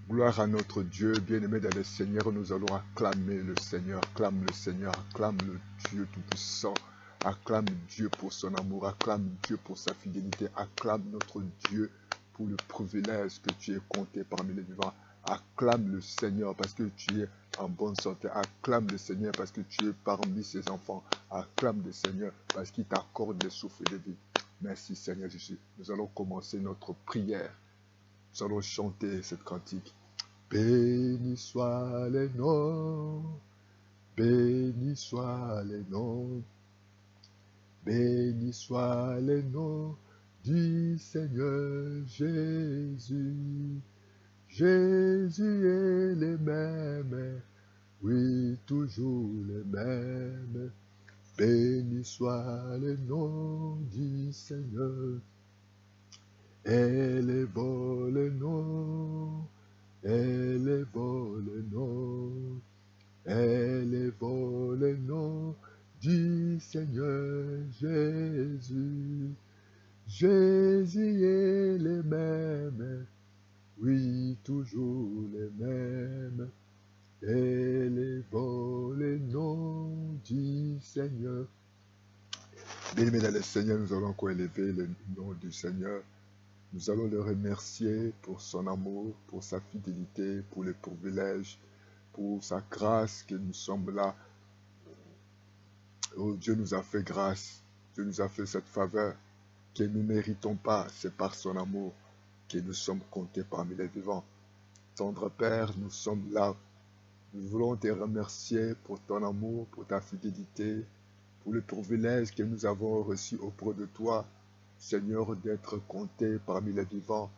Gloire à notre Dieu, bien-aimé dans le Seigneur, nous allons acclamer le Seigneur, acclame le Seigneur, acclame le Dieu Tout-Puissant, acclame Dieu pour son amour, acclame Dieu pour sa fidélité, acclame notre Dieu pour le privilège que tu es compté parmi les vivants, acclame le Seigneur parce que tu es en bonne santé, acclame le Seigneur parce que tu es parmi ses enfants, acclame le Seigneur parce qu'il t'accorde le souffle de vie. Merci Seigneur Jésus. Nous allons commencer notre prière. Nous allons chanter cette cantique. Béni soient les noms, béni soient les noms, béni soient les noms du Seigneur Jésus. Jésus est le même, oui, toujours le même. Béni soit le nom du Seigneur. Élevons le nom, élevons le nom, élevons le nom du Seigneur Jésus. Jésus est le même, oui, toujours le même. Élevons le nom du Seigneur. Bien-aimés dans le Seigneur, nous allons encore élever le nom du Seigneur. Nous allons le remercier pour son amour, pour sa fidélité, pour les privilèges, pour sa grâce que nous sommes là. Oh, Dieu nous a fait grâce, Dieu nous a fait cette faveur que nous ne méritons pas. C'est par son amour que nous sommes comptés parmi les vivants. Tendre Père, nous sommes là. Nous voulons te remercier pour ton amour, pour ta fidélité, pour le privilège que nous avons reçu auprès de toi, Seigneur, d'être comptés parmi les vivants.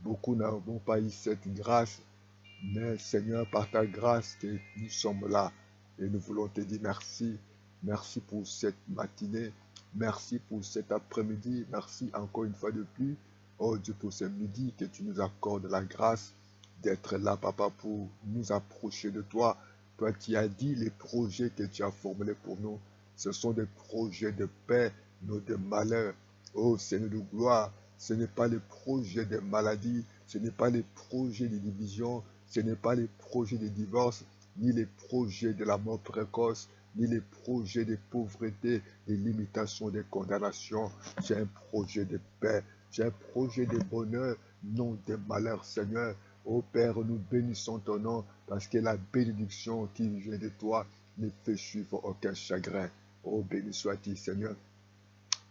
Beaucoup n'avons pas eu cette grâce, mais Seigneur, par ta grâce que nous sommes là. Et nous voulons te dire merci. Merci pour cette matinée. Merci pour cet après-midi. Merci encore une fois de plus. Oh Dieu, pour ce midi que tu nous accordes la grâce d'être là, Papa, pour nous approcher de toi. Toi, tu as dit les projets que tu as formulés pour nous. Ce sont des projets de paix, non de malheur. Oh Seigneur de gloire, ce n'est pas les projets de maladie, ce n'est pas les projets de division, ce n'est pas les projets de divorce, ni les projets de la mort précoce, ni les projets de pauvreté, des limitations, des condamnations. C'est un projet de paix, c'est un projet de bonheur, non de malheur, Seigneur. Ô Père, nous bénissons ton nom parce que la bénédiction qui vient de toi ne fait suivre aucun chagrin. Oh, béni sois-tu, Seigneur.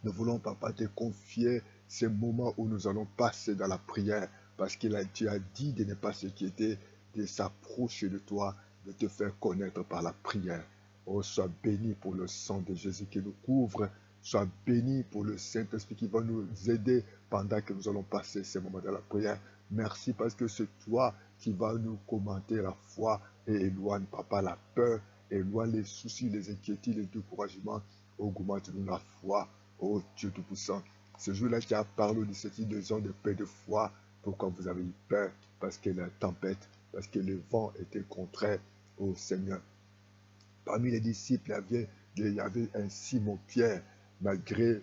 Nous voulons, Papa, te confier ces moments où nous allons passer dans la prière parce que tu as dit de ne pas s'inquiéter, de s'approcher de toi, de te faire connaître par la prière. Oh, sois béni pour le sang de Jésus qui nous couvre. Sois béni pour le Saint-Esprit qui va nous aider pendant que nous allons passer ces moments de la prière. Merci parce que c'est toi qui vas nous commenter la foi et éloigne, Papa, la peur, éloigne les soucis, les inquiétudes, les découragements. Augmente-nous la foi. Oh Dieu Tout-Puissant, ce jour-là, tu as parlé de cette deux ans de paix de foi. Pourquoi vous avez eu peur? Parce que la tempête, parce que le vent était contraire au Seigneur. Parmi les disciples, il y avait un Simon-Pierre, malgré,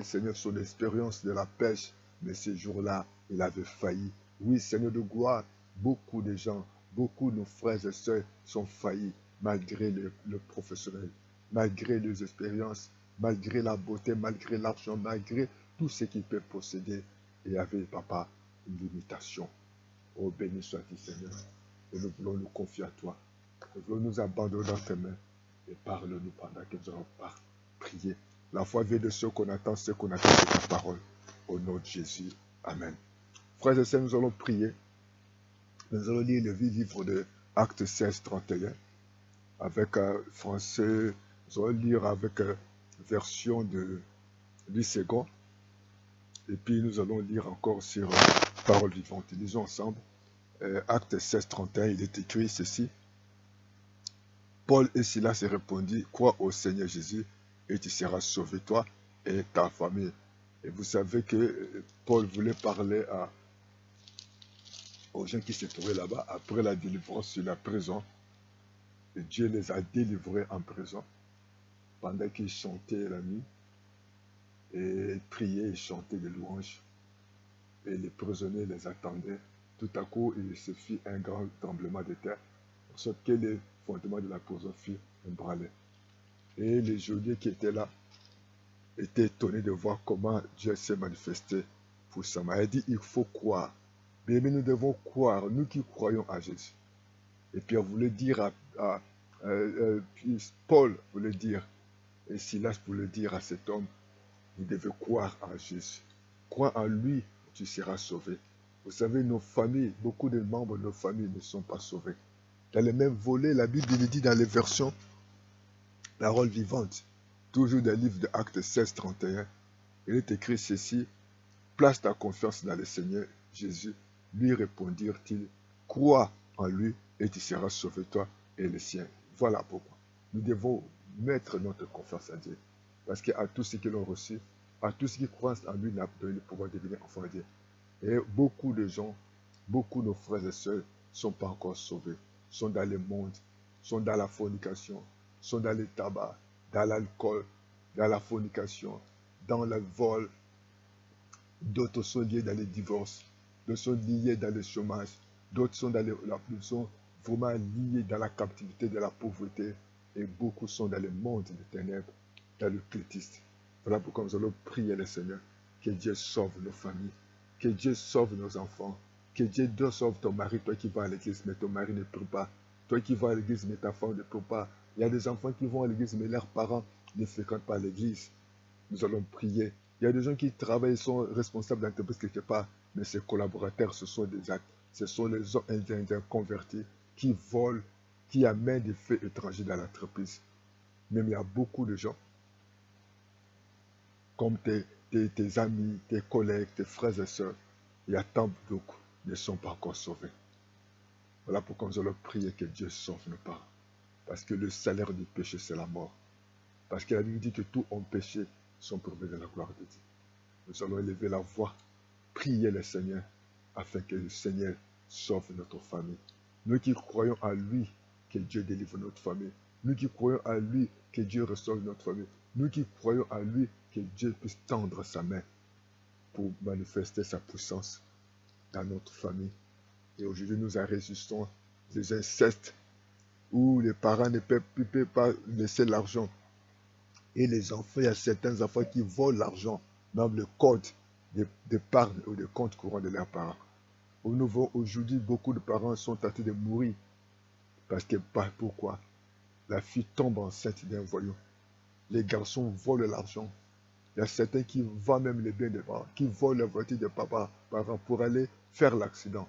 Seigneur, son expérience de la pêche, mais ce jour-là, il avait failli. Oui, Seigneur de gloire, beaucoup de gens, beaucoup de nos frères et sœurs sont faillis, malgré le professionnel, malgré les expériences, malgré la beauté, malgré l'argent, malgré tout ce qu'ils peuvent posséder. Et avait, Papa, une limitation. Oh, béni sois-tu, Seigneur. Et nous voulons nous confier à toi. Nous voulons nous abandonner dans tes mains et parle-nous pendant que nous allons prier. La foi vient de ceux qu'on attend de ta parole. Au nom de Jésus. Amen. Frères et sœurs, nous allons prier. Nous allons lire le livre de Actes 16, 31 avec français. Nous allons lire avec version de Louis II. Et puis nous allons lire encore sur Parole vivante. Lisons ensemble. Actes 16, 31, il est écrit ceci. Paul et Silas se répondirent, crois au Seigneur Jésus et tu seras sauvé, toi et ta famille. Et vous savez que Paul voulait parler aux gens qui se trouvaient là-bas après la délivrance sur la prison. Et Dieu les a délivrés en prison pendant qu'ils chantaient la nuit et priaient et chantaient des louanges. Et les prisonniers les attendaient Tout à coup, il se fit un grand tremblement de terre, en sorte que les fondements de la prison furent ébranlés. Et les geôliers qui étaient là étaient étonnés de voir comment Dieu s'est manifesté pour Samaria. Il dit, il faut croire. Mais nous devons croire, nous qui croyons à Jésus. Et Pierre voulait dire Paul voulait dire, et Silas voulait dire à cet homme, vous devez croire en Jésus. Crois en lui, tu seras sauvé. Vous savez, nos familles, beaucoup de membres de nos familles ne sont pas sauvés. Dans le même volet, la Bible le dit dans les versions Parole vivante, toujours dans le livre de Actes 16, 31, il est écrit ceci, place ta confiance dans le Seigneur Jésus. Lui répondirent-ils, crois en lui et tu seras sauvé toi et les siens. Voilà pourquoi nous devons mettre notre confiance en Dieu. Parce qu'à tous ceux qui l'ont reçu, à tous ceux qui croient en lui, il a donné le pouvoir de devenir enfant de Dieu. Et beaucoup de gens, beaucoup de nos frères et sœurs ne sont pas encore sauvés, sont dans le monde, sont dans la fornication, sont dans le tabac, dans l'alcool, dans la fornication, dans le vol. D'autres sont liés dans les divorces, d'autres sont liés dans le chômage, d'autres sont, sont vraiment liés dans la captivité de la pauvreté, et beaucoup sont dans le monde des ténèbres, dans le cultiste. Voilà pourquoi nous allons prier le Seigneur, que Dieu sauve nos familles, que Dieu sauve nos enfants, que Dieu sauve ton mari, toi qui vas à l'église, mais ton mari ne prie pas, toi qui vas à l'église, mais ta femme ne prie pas. Il y a des enfants qui vont à l'église, mais leurs parents ne fréquentent pas l'église. Nous allons prier. Il y a des gens qui travaillent, sont responsables d'entreprise quelque part, mais ces collaborateurs, ce sont des actes. Ce sont les hommes indiens convertis qui volent, qui amènent des faits étrangers dans l'entreprise. Même il y a beaucoup de gens, comme tes amis, tes collègues, tes frères et sœurs, il y a tant beaucoup qui ne sont pas encore sauvés. Voilà pourquoi nous allons prier que Dieu sauve nos parents. Parce que le salaire du péché, c'est la mort. Parce que la Bible dit que tous ont péché, sont privés de la gloire de Dieu. Nous allons élever la voix, prier le Seigneur, afin que le Seigneur sauve notre famille. Nous qui croyons à lui, que Dieu délivre notre famille. Nous qui croyons à lui, que Dieu restaure notre famille. Nous qui croyons à lui, que Dieu puisse tendre sa main pour manifester sa puissance dans notre famille. Et aujourd'hui, nous enregistrons des incestes où les parents ne peuvent pas laisser l'argent. Et les enfants, il y a certains enfants qui volent l'argent, même le code d'épargne ou de compte courant de leurs parents. Au nouveau, aujourd'hui, beaucoup de parents sont tentés de mourir. Parce que, pourquoi? La fille tombe enceinte d'un voyou. Les garçons volent l'argent. Il y a certains qui vendent même les biens des parents, qui volent la voiture de parents pour aller faire l'accident.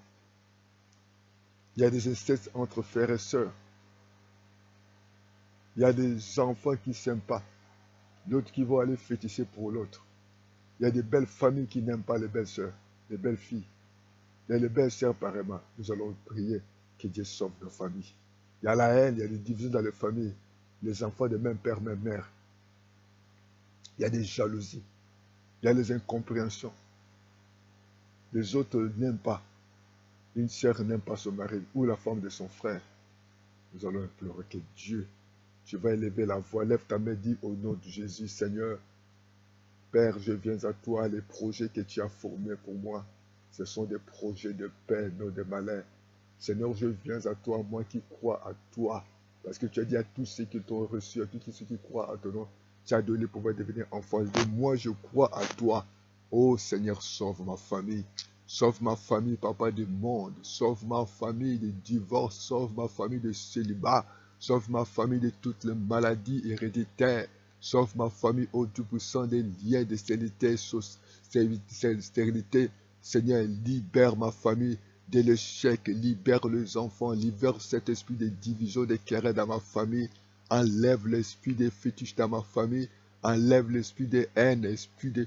Il y a des incestes entre frères et sœurs. Il y a des enfants qui ne s'aiment pas. D'autres qui vont aller féticher pour l'autre. Il y a des belles familles qui n'aiment pas les belles sœurs, les belles filles. Il y a les belles sœurs pareillement. Nous allons prier que Dieu sauve nos familles. Il y a la haine, il y a des divisions dans les familles. Les enfants de même père, même mère. Il y a des jalousies. Il y a les incompréhensions. Les autres n'aiment pas. Une sœur n'aime pas son mari ou la femme de son frère. Nous allons implorer que Dieu, tu vas élever la voix, lève ta main, dis au nom de Jésus, Seigneur, Père, je viens à toi, les projets que tu as formés pour moi, ce sont des projets de paix, non de malheur. Seigneur, je viens à toi, moi qui crois à toi, parce que tu as dit à tous ceux qui t'ont reçu, à tous ceux qui croient à ton nom, tu as donné pour devenir enfant. Et moi, je crois à toi. Oh Seigneur, sauve ma famille, papa du monde, sauve ma famille de divorce, sauve ma famille de célibat, sauve ma famille de toutes les maladies héréditaires, sauve ma famille au Tout-Puissant des liens de stérilité, Seigneur, libère ma famille de l'échec, libère les enfants, libère cet esprit de division, de querelle dans ma famille, enlève l'esprit de fétiche dans ma famille, enlève l'esprit de haine, l'esprit de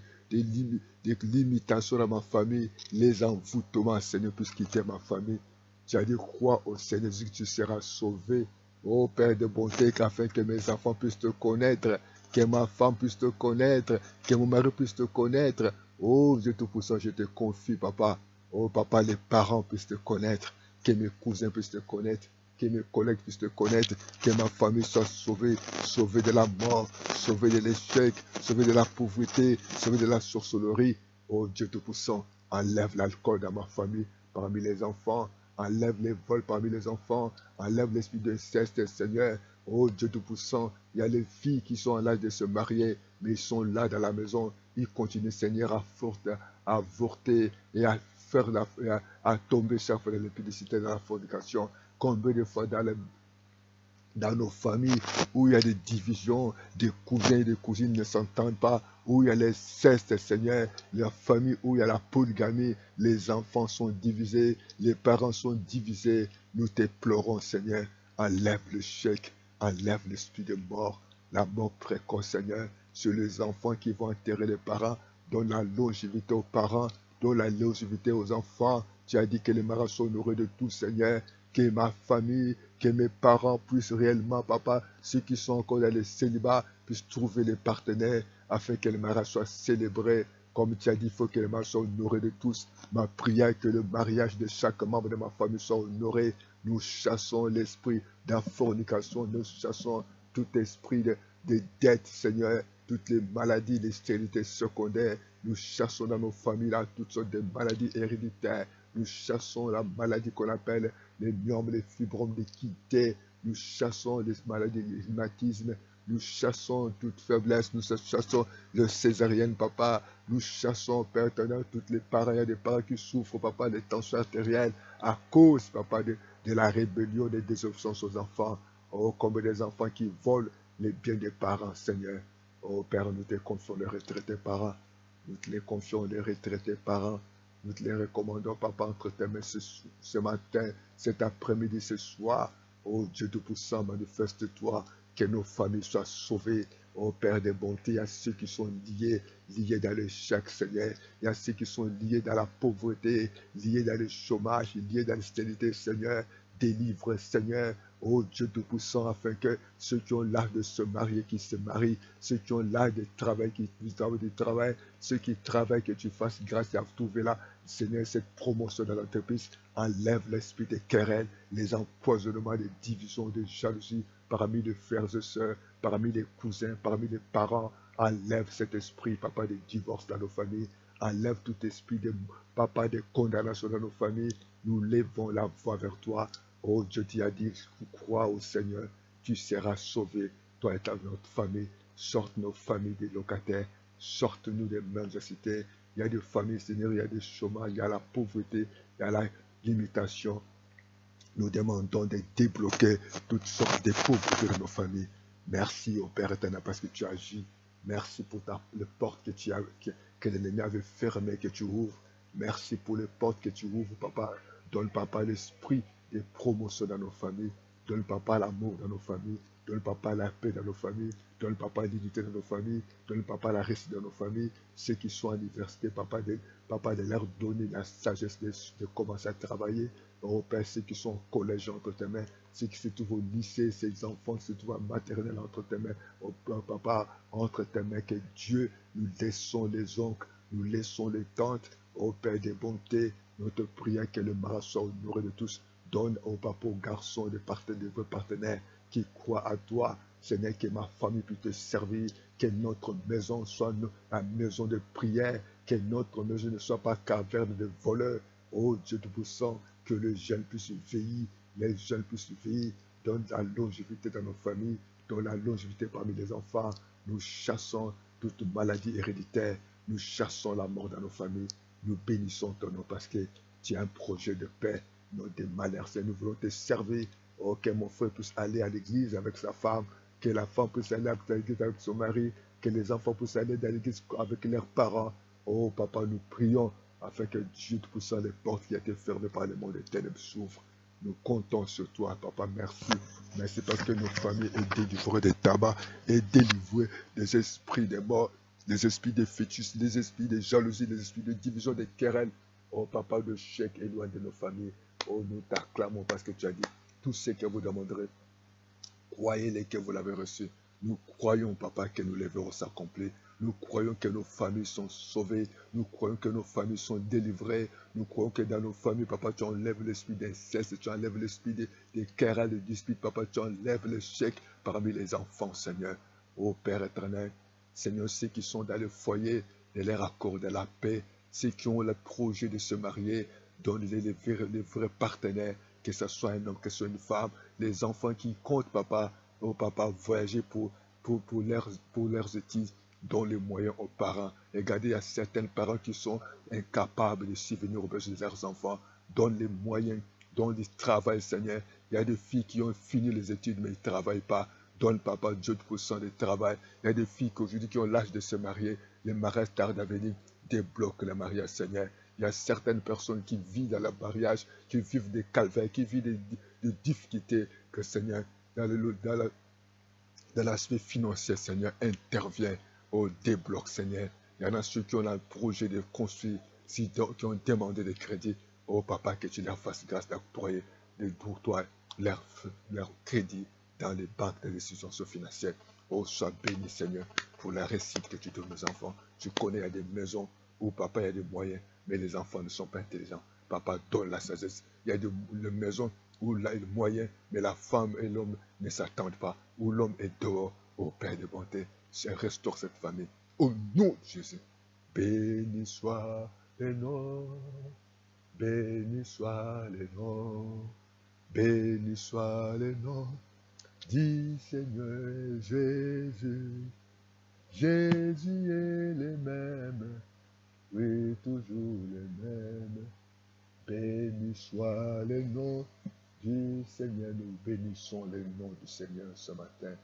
limitation dans ma famille, les envoûtements, Seigneur, puisse quitter ma famille. Tu as dit, crois au Seigneur, que tu seras sauvé. Ô Père de bonté, afin que mes enfants puissent te connaître, que ma femme puisse te connaître, que mon mari puisse te connaître. Oh Dieu Tout-Puissant, je te confie, papa. Oh papa, les parents puissent te connaître, que mes cousins puissent te connaître, que mes collègues puissent te connaître, que ma famille soit sauvée, sauvée de la mort, sauvée de l'échec, sauvée de la pauvreté, sauvée de la sorcellerie. Oh Dieu Tout-Puissant, enlève l'alcool dans ma famille, parmi les enfants. Enlève les vols parmi les enfants. Enlève l'esprit d'inceste, Seigneur. Oh Dieu Tout-Puissant, il y a les filles qui sont en l'âge de se marier, mais ils sont là dans la maison. Ils continuent, Seigneur, à avorter et à faire à tomber chaque fois dans l'épidécité, dans la fornication. Combien de fois dans nos familles où il y a des divisions, des cousins et des cousines ne s'entendent pas, où il y a les cestes, Seigneur, la famille où il y a la polygamie, les enfants sont divisés, les parents sont divisés. Nous te pleurons, Seigneur, enlève le chèque, enlève l'esprit de mort, la mort précoce, Seigneur, sur les enfants qui vont enterrer les parents, donne la longévité aux parents, donne la longévité aux enfants. Tu as dit que les mariages sont heureux de tout, Seigneur, que ma famille, que mes parents puissent réellement, papa, ceux qui sont encore dans le célibat, puissent trouver les partenaires afin que le mariage soit célébré. Comme tu as dit, il faut que le mariage soit honoré de tous. Ma prière est que le mariage de chaque membre de ma famille soit honoré. Nous chassons l'esprit de la fornication, nous chassons tout esprit de dette, Seigneur, toutes les maladies, les stérilités secondaires. Nous chassons dans nos familles là toutes sortes de maladies héréditaires. Nous chassons la maladie qu'on appelle les myomes, les fibromes, l'équité. Nous chassons les maladies, les rhumatismes. Nous chassons toute faiblesse. Nous chassons le césarienne, papa. Nous chassons, Père éternel, toutes les parents. Il y a des parents qui souffrent, papa, des tensions artérielles à cause, papa, de la rébellion, des désobéissances aux enfants. Oh, comme des enfants qui volent les biens des parents, Seigneur. Oh, Père, nous te confions les retraités parents. Nous te les confions les retraités parents. Nous te les recommandons, papa, entre tes mains ce matin, cet après-midi, ce soir. Oh Dieu Tout-Puissant, manifeste-toi, que nos familles soient sauvées. Oh Père des bontés, il y a ceux qui sont liés dans l'échec, Seigneur. Il y a ceux qui sont liés dans la pauvreté, liés dans le chômage, liés dans la stérilité, Seigneur. Délivre, Seigneur. Oh Dieu Tout-Puissant, afin que ceux qui ont l'âge de se marier, qui se marient, ceux qui ont l'âge de travailler, qui travaillent du travail, ceux qui travaillent, que tu fasses grâce à trouver là, Seigneur, cette promotion dans l'entreprise, enlève l'esprit des querelles, les empoisonnements, les divisions, des jalousies parmi les frères et sœurs, parmi les cousins, parmi les parents. Enlève cet esprit, papa, de divorce dans nos familles. Enlève tout esprit de papa, de condamnation dans nos familles. Nous levons la voix vers toi. Oh Dieu, tu as dit, crois au Seigneur, tu seras sauvé, toi et notre famille. Sorte nos familles des locataires, sorte-nous des mendiantités. Il y a des familles, Seigneur, il y a des chômages, il y a la pauvreté, il y a la limitation. Nous demandons de débloquer toutes sortes de pauvretés de nos familles. Merci au Père éternel parce que tu agis. Merci pour les portes que l'ennemi avait fermées, que tu ouvres. Merci pour les portes que tu ouvres, papa. Donne, papa, l'esprit de promotion dans nos familles. Donne, papa, l'amour dans nos familles. Donne, papa, la paix dans nos familles. Donne, papa, l'unité dans nos familles. Donne, papa, la réussite dans nos familles. Ceux qui sont à l'université, papa, de leur donner la sagesse de commencer à travailler. Oh Père, ceux qui sont au collège entre tes mains, ceux qui se trouvent au lycée, ces enfants qui se trouvent à maternelle entre tes mains, oh papa, entre tes mains, que Dieu, nous laissons les oncles, nous laissons les tantes, oh Père des bontés, notre prière que le mariage soit honoré de tous. Donne au papa, aux garçons, des vrais partenaires qui croient à toi, Seigneur, que ma famille puisse te servir, que notre maison soit la maison de prière, que notre maison ne soit pas caverne de voleurs. Oh Dieu Tout-Puissant, que les jeunes puissent veiller, les jeunes puissent veiller, donne la longévité dans nos familles, donne la longévité parmi les enfants. Nous chassons toute maladie héréditaire, nous chassons la mort dans nos familles, nous bénissons ton nom parce que tu as un projet de paix, non de malheur. Nous voulons te servir. Oh, que mon frère puisse aller à l'église avec sa femme, que la femme puisse aller à l'église avec son mari, que les enfants puissent aller à l'église avec leurs parents. Oh, papa, nous prions afin que Dieu te pousse les portes qui étaient fermées par le monde des ténèbres s'ouvrent. Nous comptons sur toi, papa. Merci. Merci parce que nos familles est délivrées des tabacs et délivrées des esprits des morts, des esprits de fœtus, des esprits de jalousie, des esprits de division, des querelles. Oh, papa, de chèque éloigne de nos familles. Oh, nous t'acclamons parce que tu as dit tout ce que vous demanderez. Croyez-les que vous l'avez reçu. Nous croyons, papa, que nous les verrons s'accomplir. Nous croyons que nos familles sont sauvées. Nous croyons que nos familles sont délivrées. Nous croyons que dans nos familles, papa, tu enlèves l'esprit d'inceste, tu enlèves l'esprit des querelles, des disputes. Papa, tu enlèves l'échec parmi les enfants, Seigneur. Ô Père éternel, Seigneur, ceux qui sont dans le foyer, de leur accorder la paix. Ceux qui ont le projet de se marier, Donne-les les vrais partenaires, que ce soit un homme, que ce soit une femme, les enfants qui comptent, papa, oh papa, voyager pour leurs études. Donne les moyens aux parents. Regardez, il y a certains parents qui sont incapables de subvenir aux besoins de leurs enfants. Donne les moyens, donne du travail, Seigneur. Il y a des filles qui ont fini les études, mais ils ne travaillent pas. Donne, papa, 10% de travail. Il y a des filles qu'aujourd'hui qui ont l'âge de se marier. Les mariages tardent à venir. Débloque le mariage, Seigneur. Il y a certaines personnes qui vivent dans le mariage, qui vivent des calvaires, qui vivent des difficultés. Que, Seigneur, dans l'aspect financier, Seigneur, intervient. Oh, débloque, Seigneur. Il y en a ceux qui ont un projet de construire, qui ont demandé des crédits. Oh, papa, que tu leur fasses grâce d'octroyer pour toi leur crédit dans les banques de décisions financières. Oh, sois béni, Seigneur, pour la réussite que tu donnes aux enfants. Tu connais, il y a des maisons où, papa, il y a des moyens, mais les enfants ne sont pas intelligents. Papa, donne la sagesse. Il y a des maisons où il y a des moyens, mais la femme et l'homme ne s'attendent pas, où l'homme est dehors. Ô Père de bonté, restaure cette famille. Au nom de Jésus. Béni soit le nom, béni soit le nom, béni soit le nom du Seigneur Jésus. Jésus est le même, oui, toujours le même. Béni soit le nom du Seigneur. Nous bénissons le nom du Seigneur ce matin.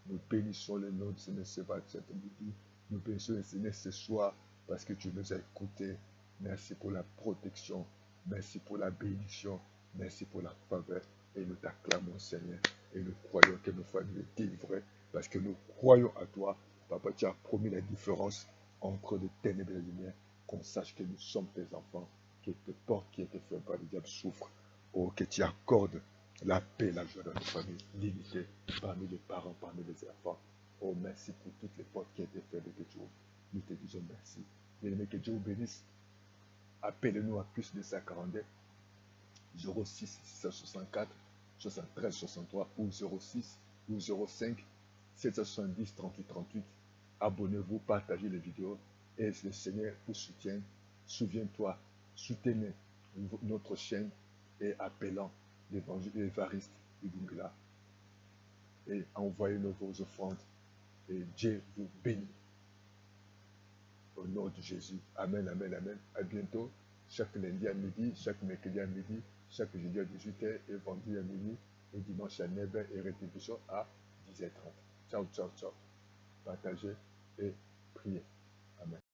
Nous bénissons le nom du Seigneur cet midi. Nous bénissons le Seigneur ce soir parce que tu nous as écoutés. Merci pour la protection. Merci pour la bénédiction. Merci pour la faveur. Et nous t'acclamons, Seigneur. Et nous croyons que nos familles sont délivrées parce que nous croyons à toi. Papa, tu as promis la différence entre les ténèbres et la lumière. Qu'on sache que nous sommes tes enfants. Que tes portes qui étaient fermées par le diable souffrent. Oh, que tu accordes la paix, la joie dans nos familles, limitées parmi les parents, parmi les enfants. Oh, merci pour toutes les portes qui étaient fermées que tu ouvres. Nous te disons merci. Bien-aimé, que Dieu vous bénisse. Appelez-nous à plus de 142 06 664 73 63 ou 06 ou 05 770 38 38. Abonnez-vous, partagez les vidéos et le Seigneur vous soutient. Souviens-toi, soutenez notre chaîne et appelant l'évangile Ibungla et envoyez-nous vos offrandes et Dieu vous bénit. Au nom de Jésus. Amen, amen, amen. À bientôt. Chaque lundi à midi, chaque mercredi à midi, chaque jeudi à 18h et vendredi à minuit et dimanche à 9h et répétition à 10h30. Ciao, ciao, ciao. Partagez et priez. Amen.